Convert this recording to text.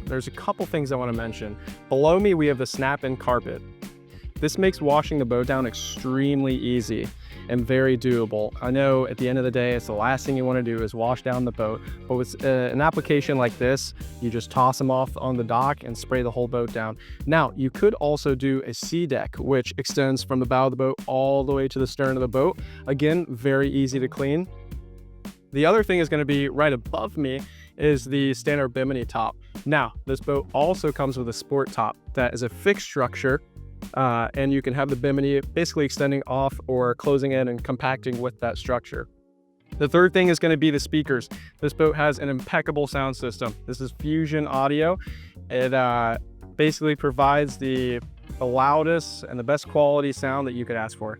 there's a couple things I want to mention. Below me, we have the snap-in carpet. This makes washing the boat down extremely easy and very doable. I know at the end of the day, it's the last thing you want to do is wash down the boat, but with an application like this, you just toss them off on the dock and spray the whole boat down. Now, you could also do a sea deck, which extends from the bow of the boat all the way to the stern of the boat. Again, very easy to clean. The other thing is going to be right above me is the standard bimini top. Now, this boat also comes with a sport top that is a fixed structure, and you can have the bimini basically extending off or closing in and compacting with that structure. The third thing is going to be the speakers. This boat has an impeccable sound system. This is Fusion audio. It basically provides the loudest and the best quality sound that you could ask for.